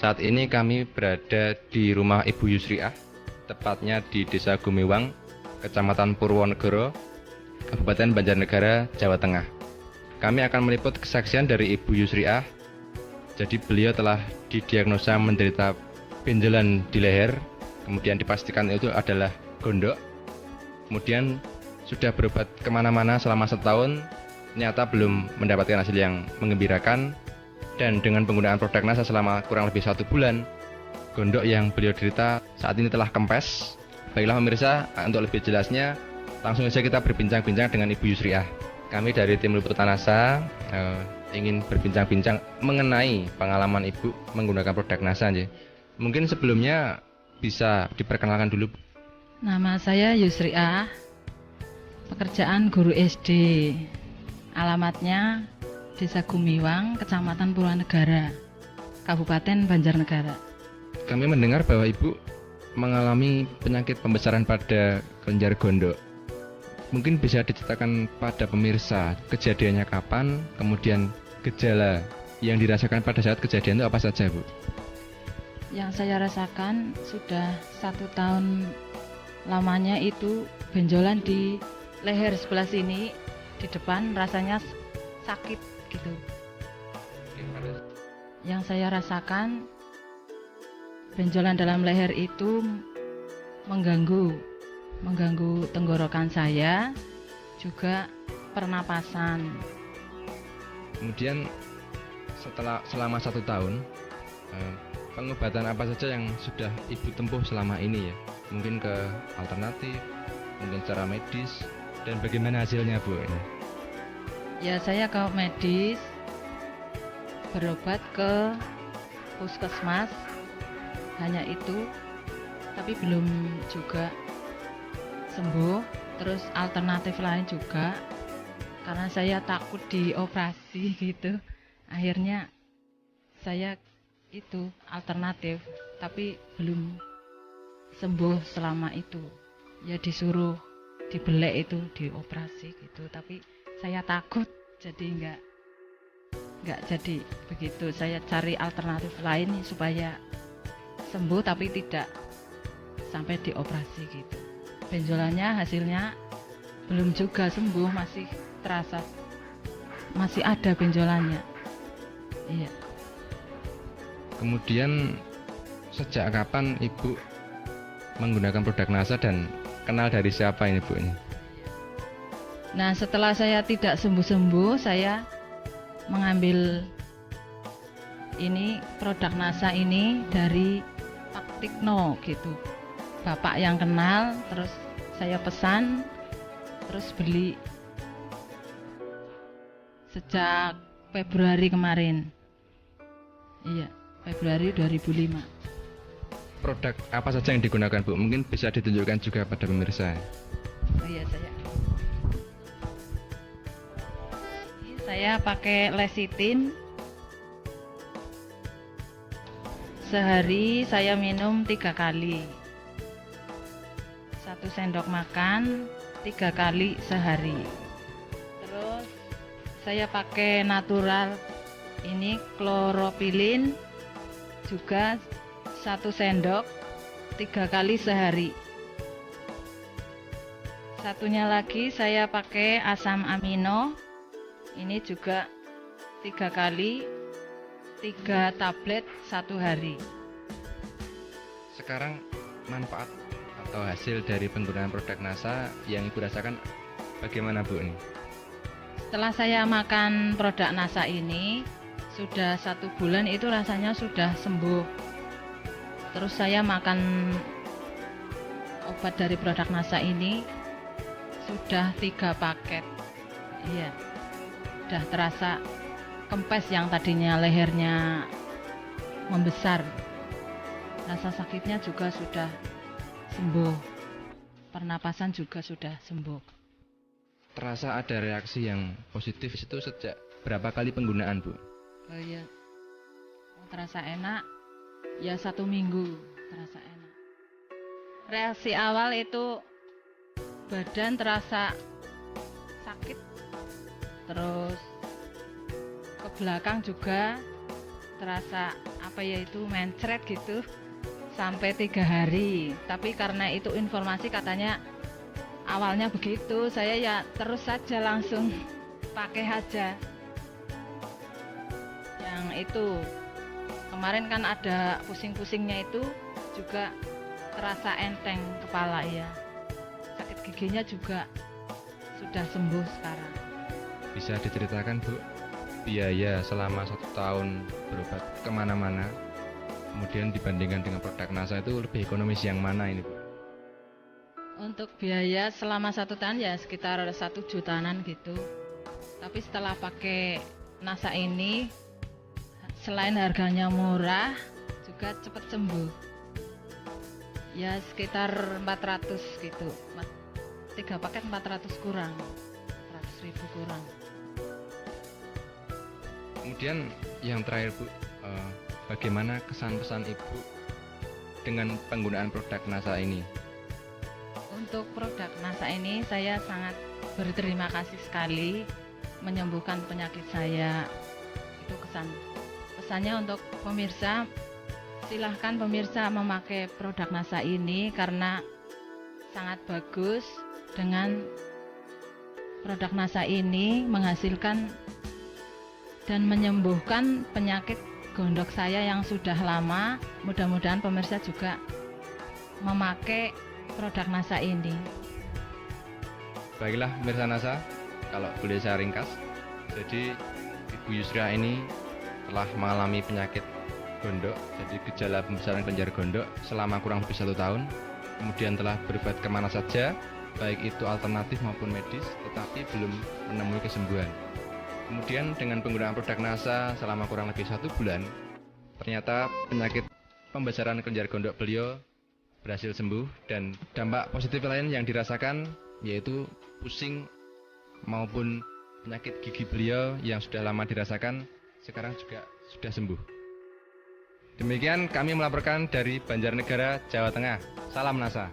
Saat ini kami berada di rumah Ibu Yusriah, tepatnya di Desa Gumiwang, Kecamatan Purwonegoro, Kabupaten Banjarnegara, Jawa Tengah. Kami akan meliput kesaksian dari Ibu Yusriah. Jadi beliau telah didiagnosa menderita benjolan di leher, kemudian dipastikan itu adalah gondok. Kemudian sudah berobat kemana-mana selama setahun, ternyata belum mendapatkan hasil yang menggembirakan. Dan dengan penggunaan produk NASA selama kurang lebih 1 bulan, gondok yang beliau derita saat ini telah kempes. Baiklah pemirsa, untuk lebih jelasnya langsung saja kita berbincang-bincang dengan Ibu Yusriah. Kami dari tim liputan NASA ingin berbincang-bincang mengenai pengalaman Ibu menggunakan produk NASA. Mungkin sebelumnya bisa diperkenalkan dulu. Nama saya Yusriah, pekerjaan guru SD, alamatnya Desa Gumiwang, Kecamatan Purwonegara, Kabupaten Banjarnegara. Kami mendengar bahwa Ibu mengalami penyakit pembesaran pada kelenjar gondok. Mungkin bisa diceritakan pada pemirsa kejadiannya kapan, kemudian gejala yang dirasakan pada saat kejadian itu apa saja, Bu? Yang saya rasakan sudah 1 tahun lamanya itu benjolan di leher sebelah sini, di depan rasanya sakit gitu. Yang saya rasakan benjolan dalam leher itu mengganggu tenggorokan saya, juga pernapasan. Kemudian selama 1 tahun, pengobatan apa saja yang sudah Ibu tempuh selama ini ya? Mungkin ke alternatif, mungkin secara medis, dan bagaimana hasilnya, Bu? Ya, saya ke medis, berobat ke puskesmas, hanya itu, tapi belum juga sembuh. Terus alternatif lain juga, karena saya takut dioperasi gitu. Akhirnya saya itu alternatif, tapi belum sembuh selama itu. Ya disuruh dibelek itu, dioperasi gitu, tapi saya takut, jadi nggak jadi begitu. Saya cari alternatif lain supaya sembuh tapi tidak sampai dioperasi gitu. Benjolannya hasilnya belum juga sembuh, masih terasa, masih ada benjolannya. Iya. Kemudian sejak kapan Ibu menggunakan produk NASA dan kenal dari siapa ini, Bu? Nah, setelah saya tidak sembuh-sembuh, saya mengambil ini produk NASA ini dari Pak Tikno gitu. Bapak yang kenal, terus saya pesan, terus beli sejak Februari kemarin. Iya, Februari 2005. Produk apa saja yang digunakan, Bu? Mungkin bisa ditunjukkan juga pada pemirsa. Oh iya, saya pakai lecithin. Sehari saya minum 3 kali. 1 sendok makan 3 kali sehari. Terus saya pakai natural ini kloropilin juga 1 sendok 3 kali sehari. Satunya lagi saya pakai asam amino, ini juga 3 kali, 3 tablet 1 hari. Sekarang manfaat atau hasil dari penggunaan produk NASA yang Ibu rasakan bagaimana, Bu? Setelah saya makan produk NASA ini sudah 1 bulan, itu rasanya sudah sembuh. Terus saya makan obat dari produk NASA ini sudah 3 paket. Iya, sudah terasa kempes yang tadinya lehernya membesar. Rasa sakitnya juga sudah sembuh. Pernapasan juga sudah sembuh. Terasa ada reaksi yang positif itu sejak berapa kali penggunaan, Bu? Oh iya, terasa enak. Ya 1 minggu terasa enak. Reaksi awal itu badan terasa sakit, terus ke belakang juga terasa apa ya itu mencret gitu sampai 3 hari. Tapi karena itu informasi katanya awalnya begitu, saya ya terus saja langsung pakai aja. Yang itu kemarin kan ada pusing-pusingnya itu juga terasa enteng kepala ya. Sakit giginya juga sudah sembuh sekarang. Bisa diceritakan Bu, biaya selama 1 tahun berobat kemana-mana, kemudian dibandingkan dengan produk NASA itu lebih ekonomis yang mana ini Bu? Untuk biaya selama 1 tahun ya sekitar 1 jutaan gitu. Tapi setelah pakai NASA ini, selain harganya murah, juga cepat sembuh. Ya sekitar 400 gitu. 3 paket 400 kurang. 400.000 kurang. Kemudian yang terakhir Bu, bagaimana kesan-pesan Ibu dengan penggunaan produk NASA ini? Untuk produk NASA ini saya sangat berterima kasih sekali, menyembuhkan penyakit saya. Itu pesannya untuk pemirsa, silahkan pemirsa memakai produk NASA ini karena sangat bagus. Dengan produk NASA ini menghasilkan dan menyembuhkan penyakit gondok saya yang sudah lama. Mudah-mudahan pemirsa juga memakai produk NASA ini. Baiklah pemirsa NASA, kalau boleh saya ringkas, jadi Ibu Yusriah ini telah mengalami penyakit gondok, jadi gejala pembesaran kelenjar gondok selama kurang lebih 1 tahun. Kemudian telah berobat kemana saja, baik itu alternatif maupun medis, tetapi belum menemui kesembuhan. Kemudian dengan penggunaan produk NASA selama kurang lebih 1 bulan, ternyata penyakit pembesaran kelenjar gondok beliau berhasil sembuh, dan dampak positif lain yang dirasakan yaitu pusing maupun penyakit gigi beliau yang sudah lama dirasakan sekarang juga sudah sembuh. Demikian kami melaporkan dari Banjarnegara, Jawa Tengah. Salam NASA.